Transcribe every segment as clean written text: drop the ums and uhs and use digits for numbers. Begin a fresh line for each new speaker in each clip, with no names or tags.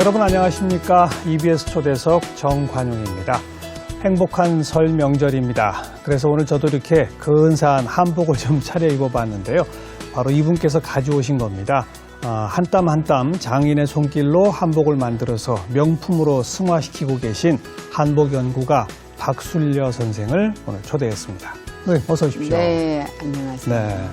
여러분 안녕하십니까? EBS 초대석 정관용입니다. 행복한 설 명절입니다. 그래서 오늘 저도 이렇게 근사한 한복을 좀 차려입어 봤는데요. 바로 이분께서 가져오신 겁니다. 한 땀 한 땀 장인의 손길로 한복을 만들어서 명품으로 승화시키고 계신 한복연구가 박순려 선생을 오늘 초대했습니다. 네, 어서 오십시오.
네, 안녕하세요.
네.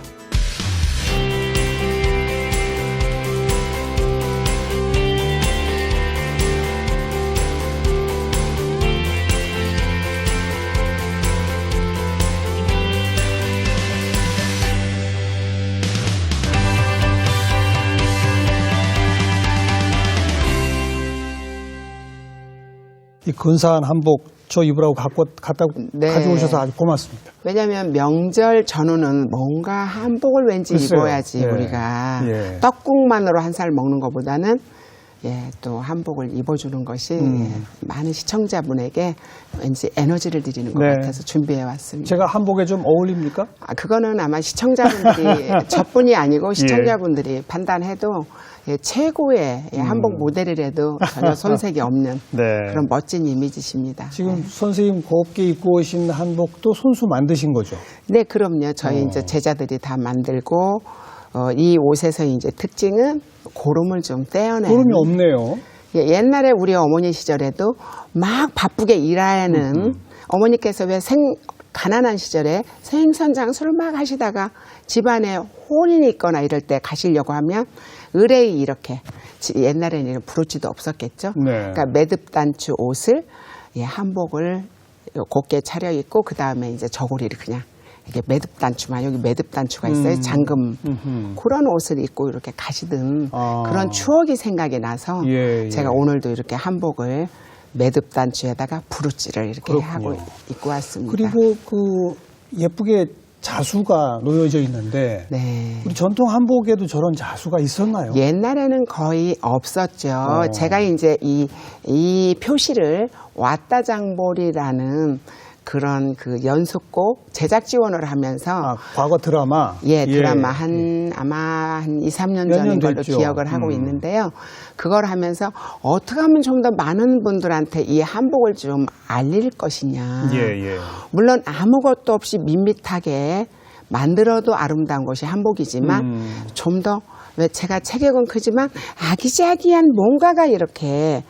이 근사한 한복 저 입으라고 가져오셔서 아주 고맙습니다.
왜냐하면 명절 전후는 뭔가 한복을 왠지
글쎄요.
입어야지
예.
우리가
예.
떡국만으로 한 살 먹는 것보다는 또 한복을 입어주는 것이 많은 시청자분에게 왠지 에너지를 드리는 것
네.
같아서 준비해 왔습니다.
제가 한복에 좀 어울립니까?
그거는 아마 시청자분들이 저뿐이 아니고 시청자분들이 판단해도 최고의 한복 모델이라도 전혀 손색이 없는
네.
그런 멋진 이미지십니다.
지금 선생님 곱게 입고 오신 한복도 손수 만드신 거죠?
네, 그럼요. 저희 이제 제자들이 다 만들고 이 옷에서 이제 특징은 고름을 좀 떼어내는.
고름이 없네요.
옛날에 우리 어머니 시절에도 막 바쁘게 일하는 어머니께서 왜 가난한 시절에 생선장수를 막 하시다가 집안에 혼인이 있거나 이럴 때 가시려고 하면 의뢰이 이렇게 옛날에는 이런 브로치도 없었겠죠.
네.
그러니까 매듭단추 옷을 한복을 곱게 차려입고 그 다음에 이제 저고리를 그냥 이렇게 매듭단추만 여기 매듭단추가 있어요. 잠금 그런 옷을 입고 이렇게 가시던 그런 추억이 생각이 나서 제가 오늘도 이렇게 한복을 매듭단추에다가 브로치를 이렇게
그렇군요.
하고 입고 왔습니다.
그리고 그 예쁘게 자수가 놓여져 있는데
네.
우리 전통 한복에도 저런 자수가 있었나요?
옛날에는 거의 없었죠. 제가 이제 이 표시를 왔다장보리라는 그런 그 연속곡 제작 지원을 하면서
과거 드라마?
드라마 아마 한 2, 3년 전인 걸로
됐죠.
기억을 하고 있는데요. 그걸 하면서 어떻게 하면 좀 더 많은 분들한테 이 한복을 좀 알릴 것이냐. 물론 아무것도 없이 밋밋하게 만들어도 아름다운 것이 한복이지만 좀 더 왜 제가 체격은 크지만 아기자기한 뭔가가 이렇게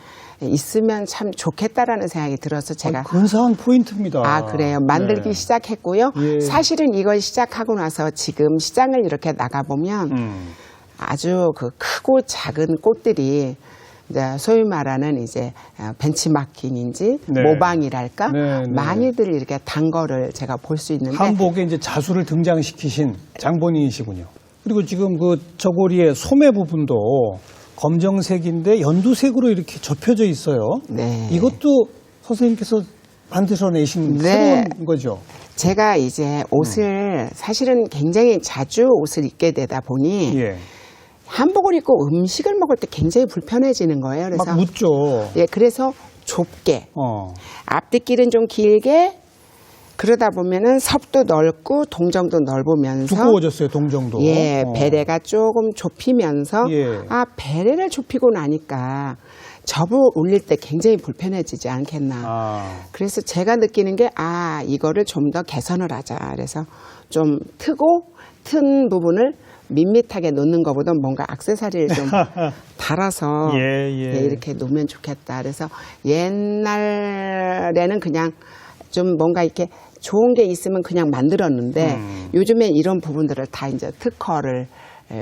있으면 참 좋겠다라는 생각이 들어서 제가
근사한 포인트입니다.
그래요. 만들기 시작했고요. 사실은 이걸 시작하고 나서 지금 시장을 이렇게 나가보면 아주 그 크고 작은 꽃들이 이제 소위 말하는 이제 벤치마킹인지 모방이랄까 많이들 이렇게 단 거를 제가 볼 수 있는데
한복에 이제 자수를 등장시키신 장본인이시군요. 그리고 지금 그 저고리의 소매 부분도 검정색인데 연두색으로 이렇게 접혀져 있어요.
네.
이것도 선생님께서 만들어내신 새로운 거죠?
제가 이제 옷을 사실은 굉장히 자주 옷을 입게 되다 보니 한복을 입고 음식을 먹을 때 굉장히 불편해지는 거예요. 그래서
막 묻죠.
그래서 좁게 앞뒤길은 좀 길게 그러다 보면은 섭도 넓고 동정도 넓으면서
두꺼워졌어요, 동정도.
베레가 조금 좁히면서 베레를 좁히고 나니까 접어 올릴 때 굉장히 불편해지지 않겠나. 그래서 제가 느끼는 게 이거를 좀 더 개선을 하자. 그래서 좀 튼 부분을 밋밋하게 놓는 것보다 뭔가 액세서리를 좀 달아서 이렇게 놓으면 좋겠다. 그래서 옛날에는 그냥 좀 뭔가 이렇게 좋은 게 있으면 그냥 만들었는데 요즘엔 이런 부분들을 다 이제 특허를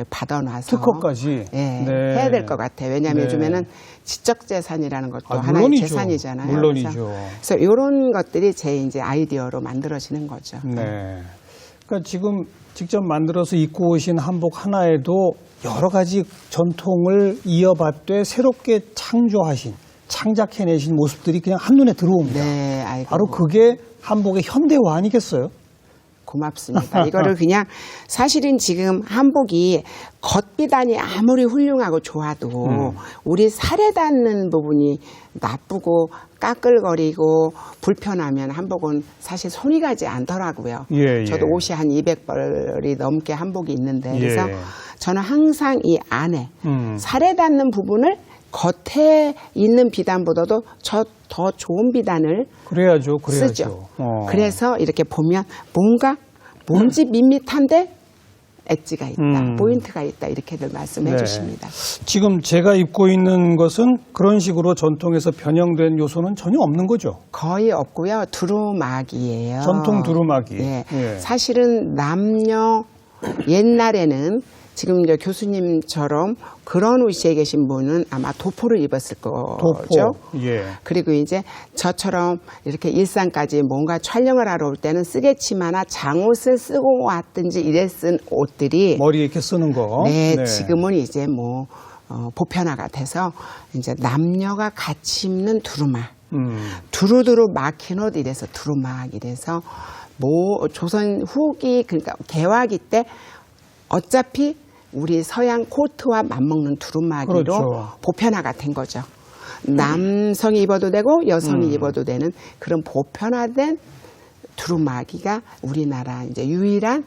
받아놔서
특허까지
해야 될 것 같아요. 왜냐하면 요즘에는 지적재산이라는 것도 하나의
물론이죠.
재산이잖아요.
물론이죠.
그래서 이런 것들이 제 이제 아이디어로 만들어지는 거죠.
그러니까 지금 직접 만들어서 입고 오신 한복 하나에도 여러 가지 전통을 이어받되 새롭게 창작해내신 모습들이 그냥 한눈에 들어옵니다. 바로 그게 한복의 현대화 아니겠어요?
고맙습니다. 이거를 그냥 사실은 지금 한복이 겉비단이 아무리 훌륭하고 좋아도 우리 살에 닿는 부분이 나쁘고 까끌거리고 불편하면 한복은 사실 손이 가지 않더라고요. 저도 옷이 한 200벌이 넘게 한복이 있는데 그래서 저는 항상 이 안에 살에 닿는 부분을 겉에 있는 비단보다도 더 좋은 비단을
그래야죠.
쓰죠. 그래서 이렇게 보면 뭔지 밋밋한데 엣지가 있다, 포인트가 있다 이렇게들 말씀해 주십니다.
지금 제가 입고 있는 것은 그런 식으로 전통에서 변형된 요소는 전혀 없는 거죠?
거의 없고요. 두루마기예요.
전통 두루마기.
예. 사실은 남녀 옛날에는 지금 이제 교수님처럼 그런 위치에 계신 분은 아마 도포를 입었을 거죠.
예.
그리고 이제 저처럼 이렇게 일상까지 뭔가 촬영을 하러 올 때는 쓰개치마나 장옷을 쓰고 왔든지 이래 쓴 옷들이
머리에 이렇게 쓰는 거.
네, 지금은 이제 뭐 보편화가 돼서 이제 남녀가 같이 입는 두루마, 두루두루 막힌 옷 이래서 두루막 이래서 뭐 조선 후기 그러니까 개화기 때 어차피 우리 서양 코트와 맞먹는 두루마기로
그렇죠.
보편화가 된 거죠. 남성이 입어도 되고 여성이 입어도 되는 그런 보편화된 두루마기가 우리나라 이제 유일한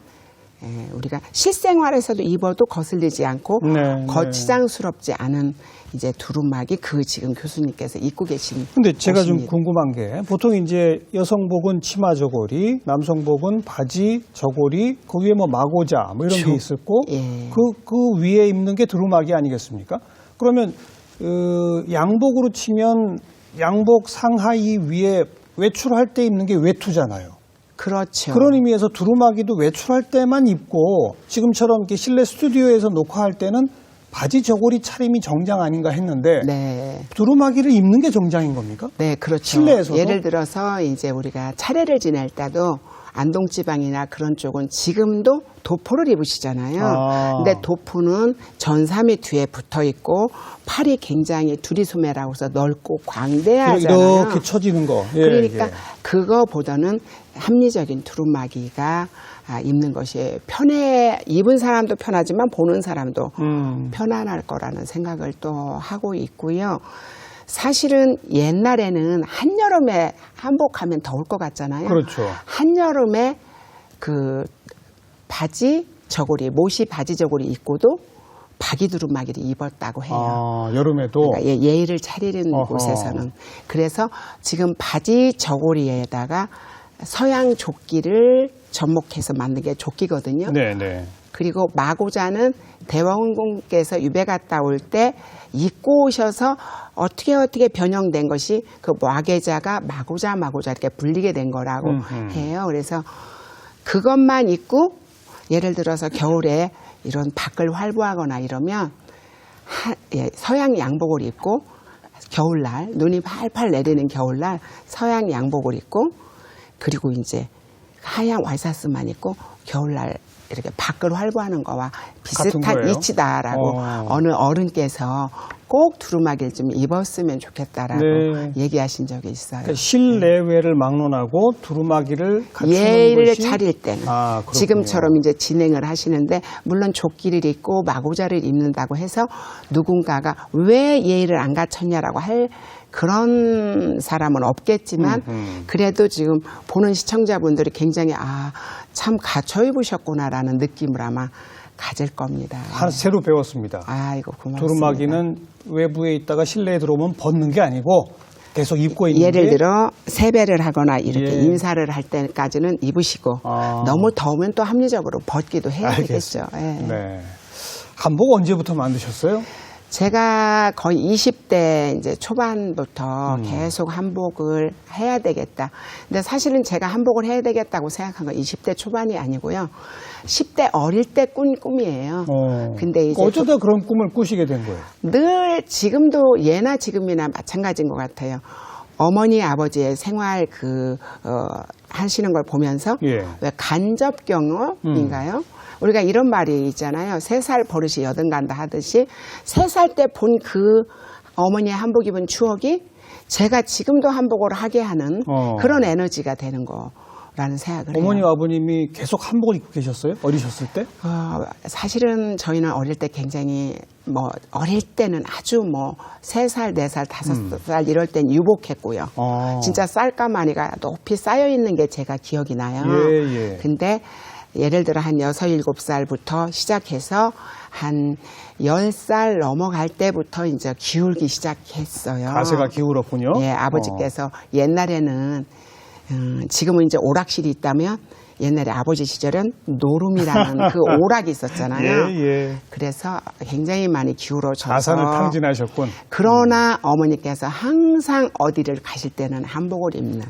우리가 실생활에서도 입어도 거슬리지 않고 거치장스럽지 않은 이제 두루마기 지금 교수님께서 입고 계신.
근데 제가
옷입니다.
좀 궁금한 게 보통 이제 여성복은 치마 저고리, 남성복은 바지 저고리, 그 위에 뭐 마고자 뭐 이런 게 있었고 그 위에 입는 게 두루마기 아니겠습니까? 그러면 양복으로 치면 양복 상하이 위에 외출할 때 입는 게 외투잖아요.
그렇죠.
그런 의미에서 두루마기도 외출할 때만 입고 지금처럼 이렇게 실내 스튜디오에서 녹화할 때는 바지 저고리 차림이 정장 아닌가 했는데 두루마기를 입는 게 정장인 겁니까?
네, 그렇죠.
실내에서도?
예를 들어서 이제 우리가 차례를 지낼 때도 안동지방이나 그런 쪽은 지금도 도포를 입으시잖아요. 근데 도포는 전삼이 뒤에 붙어 있고 팔이 굉장히 두리소매라고 해서 넓고 광대하잖아요.
이렇게 쳐지는 거.
그러니까 그거보다는 합리적인 두루마기가 입는 것이 입은 사람도 편하지만 보는 사람도 편안할 거라는 생각을 또 하고 있고요. 사실은 옛날에는 한여름에 한복하면 더울 것 같잖아요.
그렇죠.
한여름에 그 바지 저고리, 못이 바지 저고리 입고도 바기 두루마기를 입었다고 해요.
여름에도?
그러니까 예의를 차리는 곳에서는. 그래서 지금 바지 저고리에다가 서양 조끼를 접목해서 만든 게 조끼거든요.
네네.
그리고 마고자는 대원군께서 유배 갔다 올 때 입고 오셔서 어떻게 변형된 것이 그 마계자가 마고자 이렇게 불리게 된 거라고 해요. 그래서 그것만 입고 예를 들어서 겨울에 이런 밖을 활보하거나 이러면 서양 양복을 입고 겨울날 눈이 팔팔 내리는 겨울날 서양 양복을 입고 그리고 이제 하얀 와이셔츠만 입고 겨울날 이렇게 밖을 활보하는 거와 비슷한 이치다라고 어느 어른께서 꼭 두루마기를 좀 입었으면 좋겠다라고 얘기하신 적이 있어요.
그러니까 실내외를 막론하고 두루마기를 갖추는
예의를
것이
차릴 때는 지금처럼 이제 진행을 하시는데 물론 조끼를 입고 마고자를 입는다고 해서 누군가가 왜 예의를 안 갖췄냐라고 할 그런 사람은 없겠지만 그래도 지금 보는 시청자분들이 굉장히 참 갖춰 입으셨구나라는 느낌을 아마 가질 겁니다.
새로 배웠습니다.
아이고 고맙습니다.
두루마기는 외부에 있다가 실내에 들어오면 벗는 게 아니고 계속 입고 있는
예를 들어 세배를 하거나 이렇게 인사를 할 때까지는 입으시고 너무 더우면 또 합리적으로 벗기도 해야 되겠죠.
네. 한복 언제부터 만드셨어요?
제가 거의 20대 이제 초반부터 계속 한복을 해야 되겠다. 근데 사실은 제가 한복을 해야 되겠다고 생각한 건 20대 초반이 아니고요. 10대 어릴 때 꾼 꿈이에요. 근데 이제
어쩌다 그런 꿈을 꾸시게 된 거예요? 늘
지금도 예나 지금이나 마찬가지인 것 같아요. 어머니 아버지의 생활 하시는 걸 보면서 왜 간접 경험인가요? 우리가 이런 말이 있잖아요. 3살 버릇이 여든 간다 하듯이 3살 때 본 그 어머니의 한복 입은 추억이 제가 지금도 한복을 하게 하는 그런 에너지가 되는 거라는 생각을 해요.
어머니와 아버님이 계속 한복을 입고 계셨어요? 어리셨을 때?
사실은 저희는 어릴 때 굉장히 어릴 때는 아주 3살, 4살, 5살 이럴 땐 유복했고요. 진짜 쌀가마니가 높이 쌓여 있는 게 제가 기억이 나요. 근데 예를 들어 한 6, 7살부터 시작해서 한 10살 넘어갈 때부터 이제 기울기 시작했어요.
가세가 기울었군요.
예, 아버지께서 옛날에는 지금은 이제 오락실이 있다면 옛날에 아버지 시절은 노름이라는 그 오락이 있었잖아요.
예, 예.
그래서 굉장히 많이 기울어져서
가산을 탕진하셨군.
그러나 어머니께서 항상 어디를 가실 때는 한복을 입는.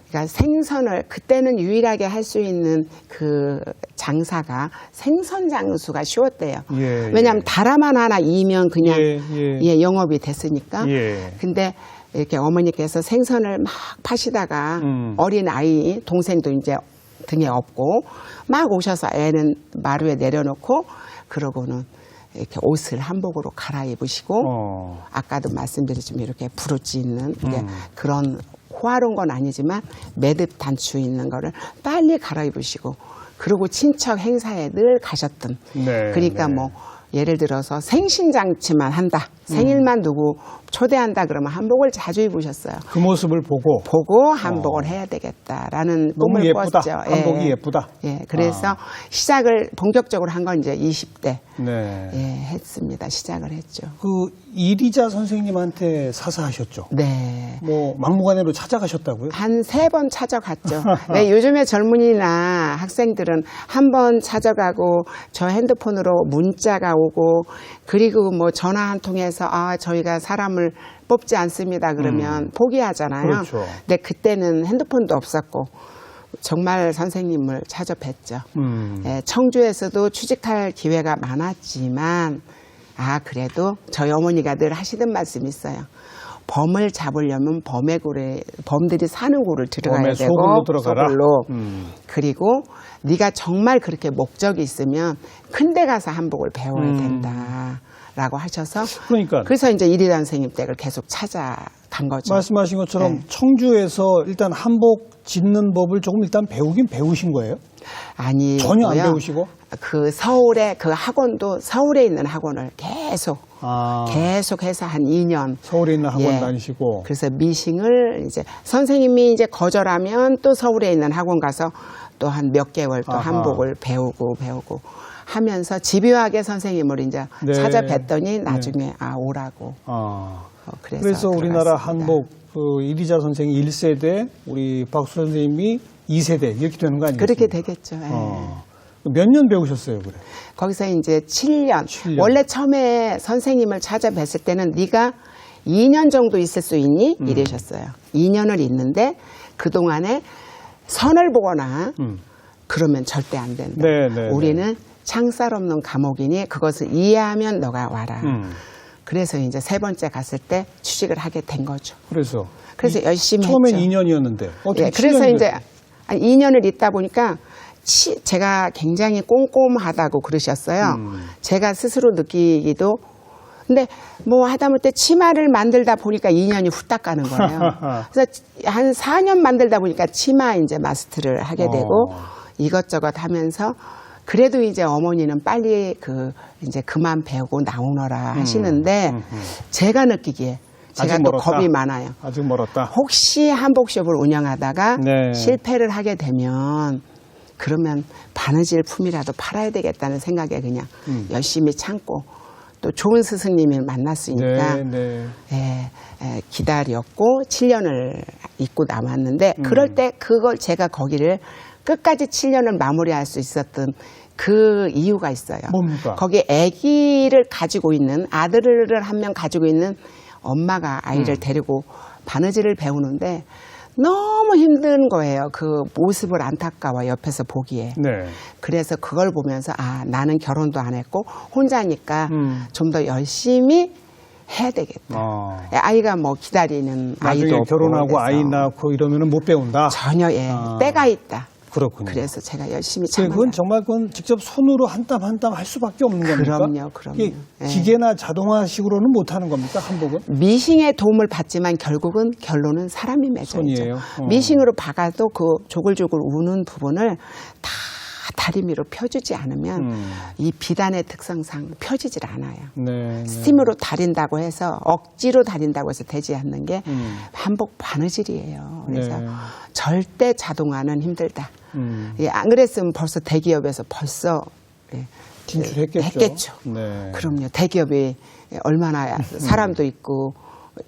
그러니까 생선을 그때는 유일하게 할 수 있는 그 장사가 생선 장수가 쉬웠대요.
예,
왜냐하면
예.
다라만 하나 이면 그냥 예, 영업이 됐으니까.
예.
근데 이렇게 어머니께서 생선을 막 파시다가 어린 아이 동생도 이제 등에 업고 막 오셔서 애는 마루에 내려놓고 그러고는 이렇게 옷을 한복으로 갈아입으시고 아까도 말씀드렸지만 이렇게 부르지 있는 그런 호화로운 건 아니지만 매듭 단추 있는 거를 빨리 갈아입으시고 그리고 친척 행사에 늘 가셨던.
네,
그러니까
네.
뭐 예를 들어서 생신잔치만 한다. 생일만 누구 초대한다 그러면 한복을 자주 입으셨어요.
그 모습을 보고
한복을 해야 되겠다라는
너무
꿈을
예쁘다.
꿨죠.
한복이 예쁘다.
예, 그래서 시작을 본격적으로 한 건 이제 20대
네.
예, 했습니다. 시작을 했죠.
그 이리자 선생님한테 사사하셨죠?
네.
뭐 막무가내로 찾아가셨다고요?
한 3번 찾아갔죠. 네, 요즘에 젊은이나 학생들은 한 번 찾아가고 저 핸드폰으로 문자가 오고 그리고 뭐 전화 한 통해서 저희가 사람을 뽑지 않습니다 그러면 포기하잖아요.
그렇죠.
근데 그때는 핸드폰도 없었고 정말 선생님을 찾아뵀죠. 예, 청주에서도 취직할 기회가 많았지만 그래도 저희 어머니가 늘 하시던 말씀이 있어요. 범을 잡으려면 범들이 사는 곳을 들어가야 되고
소굴로 들어가라.
소굴로. 그리고 네가 정말 그렇게 목적이 있으면 큰 데 가서 한복을 배워야 된다라고 하셔서
그러니까
그래서 이제 이리단 선생님 댁을 계속 찾아간 거죠.
말씀하신 것처럼
네.
청주에서 일단 한복 짓는 법을 조금 일단 배우긴 배우신 거예요?
아니
전혀 안 배우시고?
그 서울에 그 학원도 서울에 있는 학원을 계속 계속해서 한 2년
서울에 있는 학원
예.
다니시고
그래서 미싱을 이제 선생님이 이제 거절하면 또 서울에 있는 학원 가서 또 한 몇 개월 또 한복을 배우고 하면서 집요하게 선생님을 이제
네.
찾아뵀더니 나중에 오라고.
그래서 우리나라 한복 그 이리자 선생이 1세대, 우리 박수 선생님이 2세대 이렇게 되는 거 아니겠습니까?
그렇게 되겠죠. 예.
몇 년 배우셨어요, 그래?
거기서 이제 7년. 원래 처음에 선생님을 찾아뵀을 때는 네가 2년 정도 있을 수 있니? 이러셨어요. 2년을 있는데 그동안에 선을 보거나 그러면 절대 안 된다.
네.
우리는 창살 없는 감옥이니 그것을 이해하면 너가 와라. 그래서 이제 3번째 갔을 때 취직을 하게 된 거죠.
그래서
열심히
처음엔
했죠.
2년이었는데 어떻게
예, 그래서
7년이
이제 2년을 있다 보니까 제가 굉장히 꼼꼼하다고 그러셨어요. 제가 스스로 느끼기도 근데 뭐 하다못해 치마를 만들다 보니까 2년이 후딱 가는 거예요. 그래서 한 4년 만들다 보니까 치마 이제 마스터를 하게 되고 이것저것 하면서 그래도 이제 어머니는 빨리 이제 그만 배우고 나오너라 하시는데 제가 느끼기에 제가 또 겁이 많아요.
아직 멀었다.
혹시 한복숍을 운영하다가
네.
실패를 하게 되면 그러면 바느질 품이라도 팔아야 되겠다는 생각에 그냥 열심히 참고 또 좋은 스승님을 만났으니까 기다렸고 7년을 있고 남았는데 그럴 때 그걸 제가 거기를 끝까지 7년을 마무리할 수 있었던 그 이유가 있어요.
뭡니까?
거기 아기를 가지고 있는 아들을 한 명 가지고 있는 엄마가 아이를 데리고 바느질을 배우는데 너무 힘든 거예요. 그 모습을 안타까워 옆에서 보기에.
네.
그래서 그걸 보면서 나는 결혼도 안 했고 혼자니까 좀 더 열심히 해야 되겠다. 아이가 뭐 기다리는 아이도 없고
결혼하고
그래서
아이 낳고 이러면은 못 배운다.
전혀 때가 있다.
그렇군요.
그래서 제가 열심히 참아요.
그건 정말 직접 손으로 한 땀 한 땀 할 수밖에 없는 겁니까?
그럼요.
이게 기계나 자동화식으로는 못 하는 겁니까, 한복은?
미싱의 도움을 받지만 결론은 사람이 맺어야죠.
손이에요.
미싱으로 박아도 그 조글조글 우는 부분을 다 다리미로 펴주지 않으면 이 비단의 특성상 펴지질 않아요.
네,
스팀으로 다린다고 해서 억지로 다린다고 해서 되지 않는 게 한복 바느질이에요. 그래서 절대 자동화는 힘들다. 예, 안 그랬으면 벌써 대기업에서 벌써
진출했겠죠.
네. 그럼요. 대기업이 얼마나 사람도 있고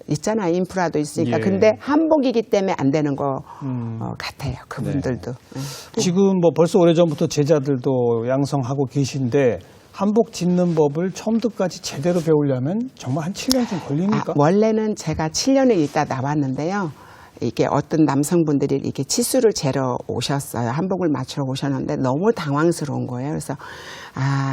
있잖아요. 인프라도 있으니까.
예.
근데 한복이기 때문에 안 되는 거 같아요. 그분들도.
네. 지금 뭐 벌써 오래전부터 제자들도 양성하고 계신데 한복 짓는 법을 처음부터까지 제대로 배우려면 정말 한 7년쯤 걸립니까?
원래는 제가 7년을 있다 나왔는데요. 이게 어떤 남성분들이 이렇게 치수를 재러 오셨어요. 한복을 맞추러 오셨는데 너무 당황스러운 거예요. 그래서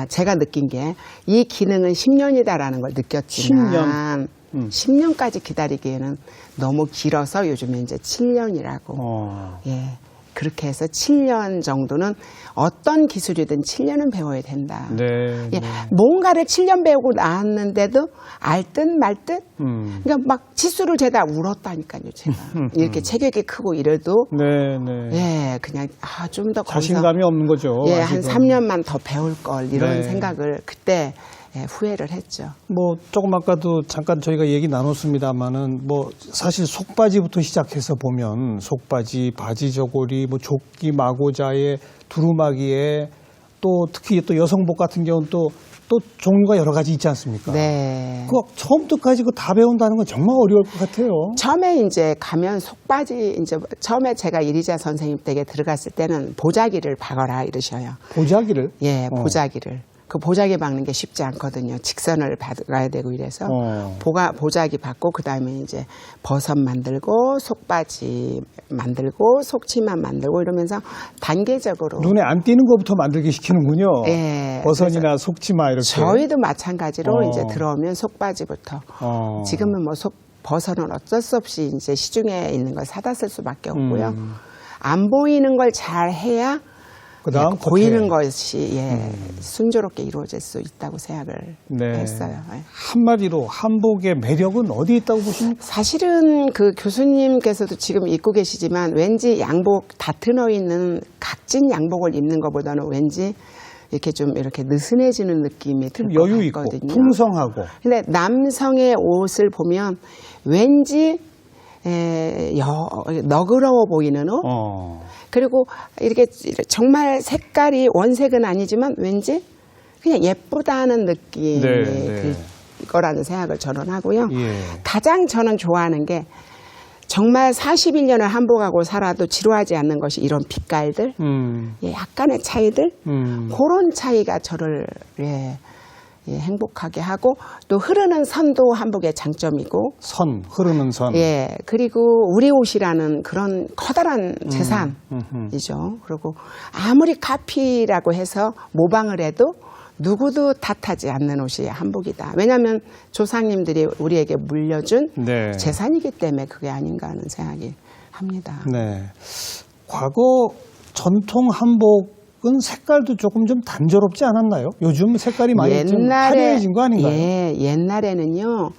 제가 느낀 게 이 기능은 10년이다라는 걸 느꼈지만 10년까지 기다리기에는 너무 길어서 요즘에 이제 7년이라고. 예. 그렇게 해서 7년 정도는 어떤 기술이든 7년은 배워야 된다.
네,
예, 뭔가를 7년 배우고 나왔는데도 알 듯 말 듯. 그러니까 막 치수를 재다 울었다니까요, 제가. 이렇게 체격이 크고 이래도. 예, 그냥 좀 더
자신감이 없는 거죠.
예,
아직은.
한 3년만 더 배울 걸 이런 생각을 그때 후회를 했죠.
뭐 조금 아까도 잠깐 저희가 얘기 나눴습니다만은 뭐 사실 속바지부터 시작해서 보면 속바지, 바지 저고리, 뭐 조끼, 마고자에 두루마기에 또 특히 또 여성복 같은 경우는 또 종류가 여러 가지 있지 않습니까?
네.
그거 처음부터까지 그거 다 배운다는 건 정말 어려울 것 같아요.
처음에 이제 가면 속바지 이제 처음에 제가 이리자 선생님 댁에 들어갔을 때는 보자기를 박아라 이러셔요.
보자기를?
예, 보자기를. 그 보자기 박는 게 쉽지 않거든요. 직선을 박아야 되고 이래서 보자기 박고 그다음에 이제 버섯 만들고 속바지 만들고 속치마 만들고 이러면서 단계적으로
눈에 안 띄는 것부터 만들기 시키는군요.
예,
버섯이나 속치마 이렇게.
저희도 마찬가지로 이제 들어오면 속바지부터. 지금은 뭐 버섯은 어쩔 수 없이 이제 시중에 있는 걸 사다 쓸 수밖에 없고요. 안 보이는 걸 잘 해야
그다음
보이는 것이 순조롭게 이루어질 수 있다고 생각을 했어요.
한마디로 한복의 매력은 어디에 있다고 보십니까?
사실은 그 교수님께서도 지금 입고 계시지만 왠지 양복 다트너 있는 각진 양복을 입는 것보다는 왠지 이렇게 좀 이렇게 느슨해지는 느낌이 들 것
여유
같거든요.
있고 풍성하고.
근데 남성의 옷을 보면 왠지 너그러워 보이는 옷. 그리고 이렇게 정말 색깔이 원색은 아니지만 왠지 그냥 예쁘다는 느낌이 들 거라는 생각을 저는 하고요. 가장 저는 좋아하는 게 정말 41년을 한복하고 살아도 지루하지 않는 것이 이런 빛깔들, 약간의 차이들, 그런 차이가 저를 행복하게 하고 또 흐르는 선도 한복의 장점이고
흐르는 선.
예, 그리고 우리 옷이라는 그런 커다란 재산이죠. 그리고 아무리 카피라고 해서 모방을 해도 누구도 탓하지 않는 옷이 한복이다. 왜냐하면 조상님들이 우리에게 물려준 재산이기 때문에 그게 아닌가 하는 생각이 합니다.
네. 과거 전통 한복 은 색깔도 조금 좀 단조롭지 않았나요? 요즘 색깔이 많이 좀 화려해진 거 아닌가요?
옛날에는요.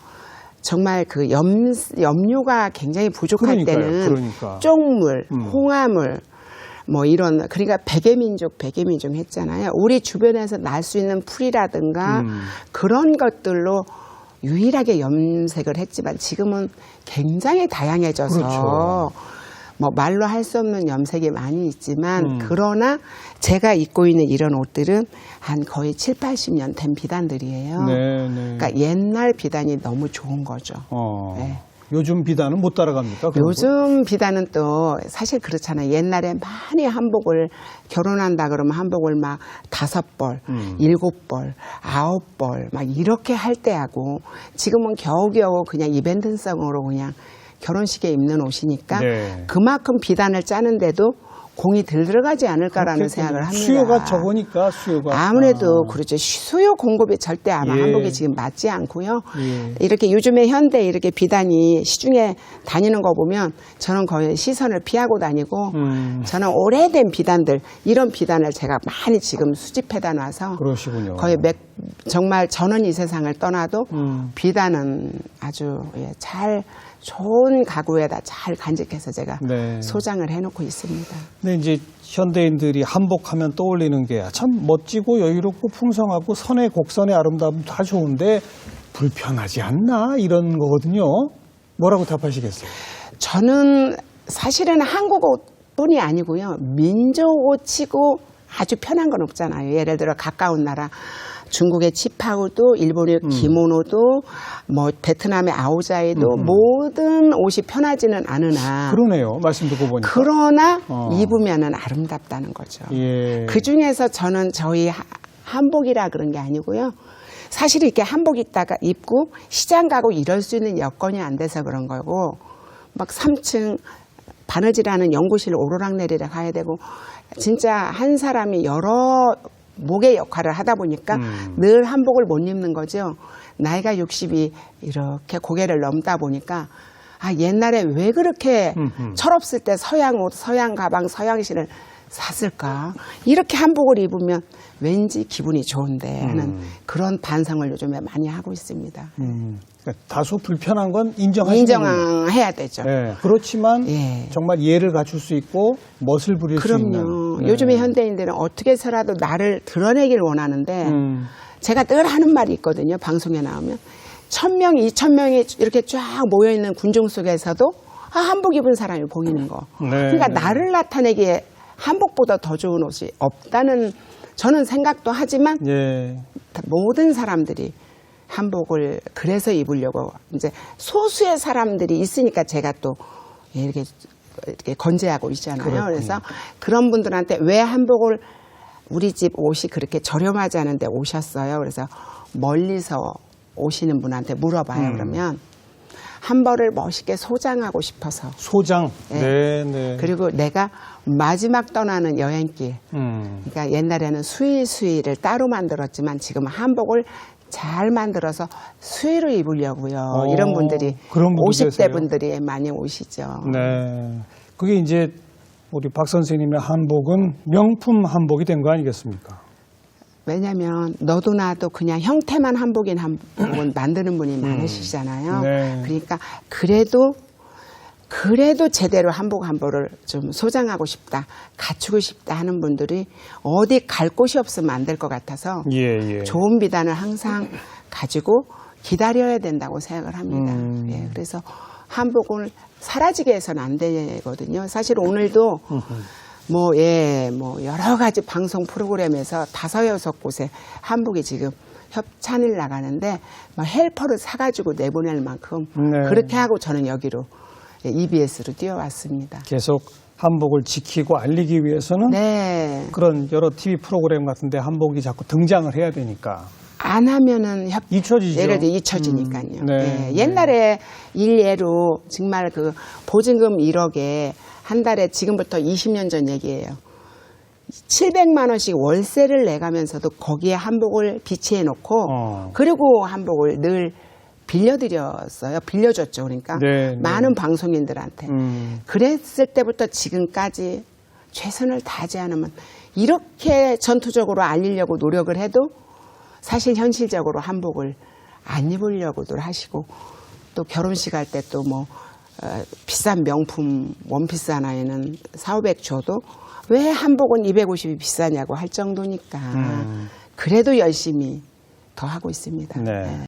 정말 그 염료가 굉장히 부족할 때는 쪽물, 홍화물 뭐 이런 그러니까 백예민족 했잖아요. 우리 주변에서 날 수 있는 풀이라든가 그런 것들로 유일하게 염색을 했지만 지금은 굉장히 다양해져서 뭐 말로 할 수 없는 염색이 많이 있지만 그러나 제가 입고 있는 이런 옷들은 한 거의 7, 80년 된 비단들이에요. 그러니까 옛날 비단이 너무 좋은 거죠.
요즘 비단은 못 따라갑니까?
요즘 비단은 또 사실 그렇잖아요. 옛날에 많이 한복을 결혼한다 그러면 한복을 막 5벌, 7벌, 9벌 막 이렇게 할 때하고 지금은 겨우겨우 그냥 이벤트성으로 그냥 결혼식에 입는 옷이니까 그만큼 비단을 짜는데도 공이 덜 들어가지 않을까라는 생각을 합니다.
수요가 적으니까 수요가.
아무래도 그렇죠. 수요 공급이 절대 아마 한복이 지금 맞지 않고요. 이렇게 요즘에 현대 이렇게 비단이 시중에 다니는 거 보면 저는 거의 시선을 피하고 다니고 저는 오래된 비단들 이런 비단을 제가 많이 지금 수집해다 놔서
그러시군요.
거의 정말 저는 이 세상을 떠나도 비단은 아주 잘 좋은 가구에다 잘 간직해서 제가 소장을 해놓고 있습니다.
네, 이제 현대인들이 한복하면 떠올리는 게 참 멋지고 여유롭고 풍성하고 선의 곡선의 아름다움 다 좋은데 불편하지 않나 이런 거거든요. 뭐라고 답하시겠어요?
저는 사실은 한국 옷뿐이 아니고요. 민족 옷치고 아주 편한 건 없잖아요. 예를 들어 가까운 나라 중국의 치파오도, 일본의 기모노도, 뭐 베트남의 아오자이도 모든 옷이 편하지는 않으나.
그러네요. 말씀 듣고 보니까.
그러나 입으면은 아름답다는 거죠.
예.
그 중에서 저는 저희 한복이라 그런 게 아니고요. 사실 이렇게 한복 입고 시장 가고 이럴 수 있는 여건이 안 돼서 그런 거고, 막 3층 바느질하는 연구실 오르락내리락 가야 되고, 진짜 한 사람이 여러 목의 역할을 하다 보니까 늘 한복을 못 입는 거죠. 나이가 60이 이렇게 고개를 넘다 보니까 아, 옛날에 왜 그렇게 철없을 때 서양 옷, 서양 가방, 서양 신을 샀을까? 이렇게 한복을 입으면 왠지 기분이 좋은데 하는 그런 반성을 요즘에 많이 하고 있습니다.
그러니까 다소 불편한 건 인정해야
되죠.
네. 그렇지만
예.
정말 예를 갖출 수 있고 멋을 부릴 수 있는.
그럼요. 요즘에 현대인들은 어떻게 해서라도 나를 드러내길 원하는데 제가 늘 하는 말이 있거든요. 방송에 나오면 1000명, 2000명이 이렇게 쫙 모여있는 군중 속에서도 한복 입은 사람이 보이는 거.
네.
그러니까 나를 나타내기에 한복보다 더 좋은 옷이 없다는 저는 생각도 하지만
예.
모든 사람들이 한복을 그래서 입으려고 이제 소수의 사람들이 있으니까 제가 또 이렇게 건재하고 있잖아요.
그렇군요.
그래서 그런 분들한테 왜 한복을 우리 집 옷이 그렇게 저렴하지 않은데 오셨어요. 그래서 멀리서 오시는 분한테 물어봐요. 그러면 한 벌을 멋있게 소장하고 싶어서.
소장.
네.
네.
그리고 내가 마지막 떠나는 여행길. 그러니까 옛날에는 수의를 따로 만들었지만 지금 한복을 잘 만들어서 수의로 입으려고요. 이런 분들이
그런
50대 분들이 많이 오시죠.
네. 그게 이제 우리 박 선생님의 한복은 명품 한복이 된 거 아니겠습니까?
왜냐하면 너도 나도 그냥 형태만 한복인 한복은 만드는 분이 많으시잖아요.
네.
그러니까 그래도 제대로 한복 한 벌을 좀 소장하고 싶다, 갖추고 싶다 하는 분들이 어디 갈 곳이 없으면 안 될 것 같아서
예.
좋은 비단을 항상 가지고 기다려야 된다고 생각을 합니다. 예, 그래서 한복을 사라지게 해서는 안 되거든요. 사실 오늘도 뭐 여러 가지 방송 프로그램에서 5-6곳에 한복이 지금 협찬을 나가는데 헬퍼를 사가지고 내보낼 만큼
네.
그렇게 하고 저는 여기로 EBS로 뛰어왔습니다.
계속 한복을 지키고 알리기 위해서는
네.
그런 여러 TV 프로그램 같은데 한복이 자꾸 등장을 해야 되니까.
안 하면은
잊혀지죠.
예를 들어 잊혀지니까요.
네.
예, 옛날에 일례로 정말 그 보증금 1억에 한 달에 지금부터 20년 전 얘기예요. 700만 원씩 월세를 내가면서도 거기에 한복을 비치해 놓고 그리고 한복을 늘 빌려줬죠. 그러니까 많은 방송인들한테. 그랬을 때부터 지금까지 최선을 다하지 않으면 이렇게 전투적으로 알리려고 노력을 해도 사실 현실적으로 한복을 안 입으려고들 하시고 또 결혼식 할 때 또 뭐 비싼 명품 원피스 하나에는 400, 500 줘도 왜 한복은 250이 비싸냐고 할 정도니까 그래도 열심히 더 하고 있습니다.
네.